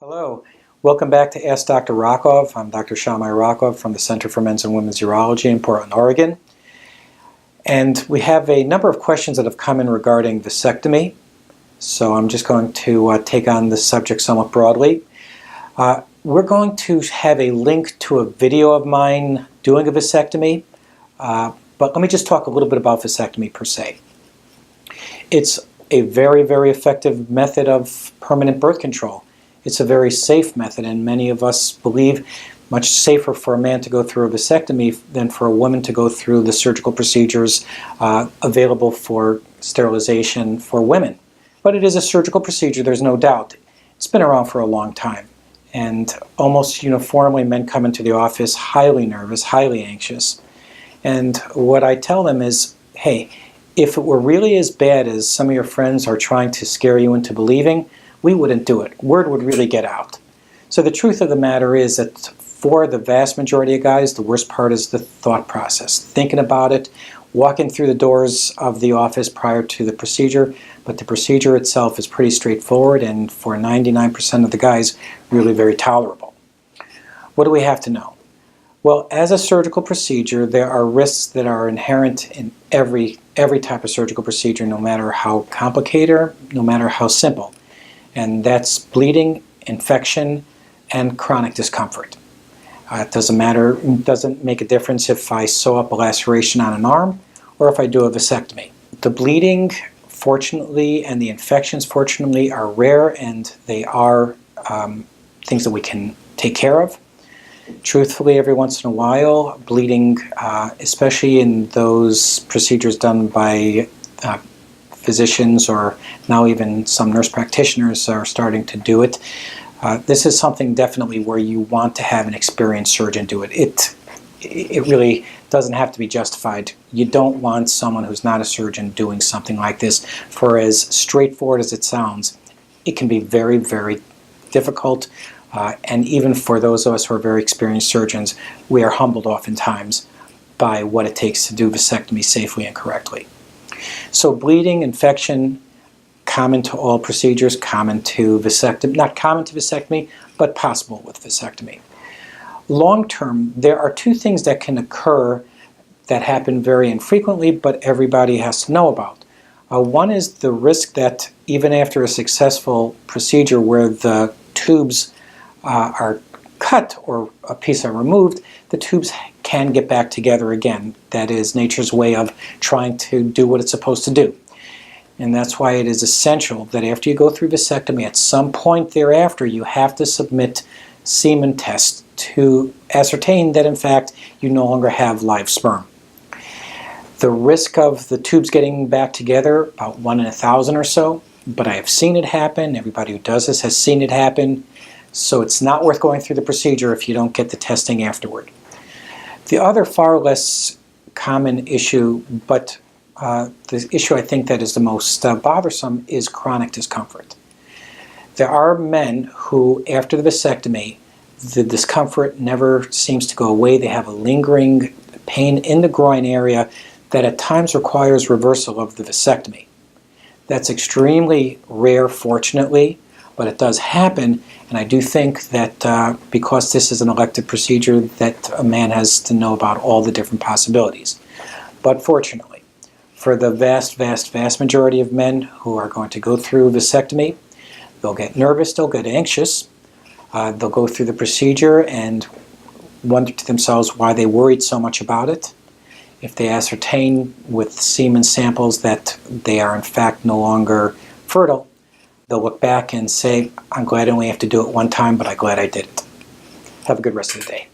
Hello, welcome back to Ask Dr. Rockove. I'm Dr. Shammai Rockove from the Center for Men's and Women's Urology in Portland, Oregon. And we have a number of questions that have come in regarding vasectomy. So I'm just going to take on this subject somewhat broadly. We're going to have a link to a video of mine doing a vasectomy. But let me just talk a little bit about vasectomy per se. It's a very, very effective method of permanent birth control. It's a very safe method, and many of us believe much safer for a man to go through a vasectomy than for a woman to go through the surgical procedures available for sterilization for women. But it is a surgical procedure, there's no doubt. It's been around for a long time, and almost uniformly men come into the office highly nervous, highly anxious. And what I tell them is, hey, if it were really as bad as some of your friends are trying to scare you into believing, we wouldn't do it. Word would really get out. So the truth of the matter is that for the vast majority of guys, the worst part is the thought process. Thinking about it, walking through the doors of the office prior to the procedure, but the procedure itself is pretty straightforward and for 99% of the guys, really very tolerable. What do we have to know? Well, as a surgical procedure, there are risks that are inherent in every type of surgical procedure, no matter how complicated, no matter how simple. And that's bleeding, infection, and chronic discomfort. It doesn't matter, it doesn't make a difference if I sew up a laceration on an arm or if I do a vasectomy. The bleeding, fortunately, and the infections, fortunately, are rare, and they are things that we can take care of. Truthfully, every once in a while, bleeding, especially in those procedures done by physicians, or now even some nurse practitioners are starting to do it. This is something definitely where you want to have an experienced surgeon do it. It really doesn't have to be justified. You don't want someone who's not a surgeon doing something like this. For as straightforward as it sounds, it can be very, very difficult. And even for those of us who are very experienced surgeons, we are humbled oftentimes by what it takes to do vasectomy safely and correctly. So bleeding, infection, common to all procedures, common to vasectomy, not common to vasectomy, but possible with vasectomy. Long term, there are two things that can occur that happen very infrequently, but everybody has to know about. One is the risk that even after a successful procedure where the tubes are cut or a piece are removed, the tubes can get back together again. That is nature's way of trying to do what it's supposed to do. And that's why it is essential that after you go through vasectomy, at some point thereafter, you have to submit semen tests to ascertain that in fact you no longer have live sperm. The risk of the tubes getting back together, about 1 in 1,000 or so, but I have seen it happen. Everybody who does this has seen it happen. So it's not worth going through the procedure if you don't get the testing afterward. The other far less common issue, but the issue I think that is the most bothersome, is chronic discomfort. There are men who, after the vasectomy, the discomfort never seems to go away. They have a lingering pain in the groin area that at times requires reversal of the vasectomy. That's extremely rare, fortunately, but it does happen, and I do think that because this is an elective procedure, that a man has to know about all the different possibilities. But fortunately, for the vast, vast, vast majority of men who are going to go through vasectomy, they'll get nervous, they'll get anxious, they'll go through the procedure and wonder to themselves why they worried so much about it. If they ascertain with semen samples that they are in fact no longer fertile, they'll look back and say, I'm glad I only have to do it one time, but I'm glad I did it. Have a good rest of the day.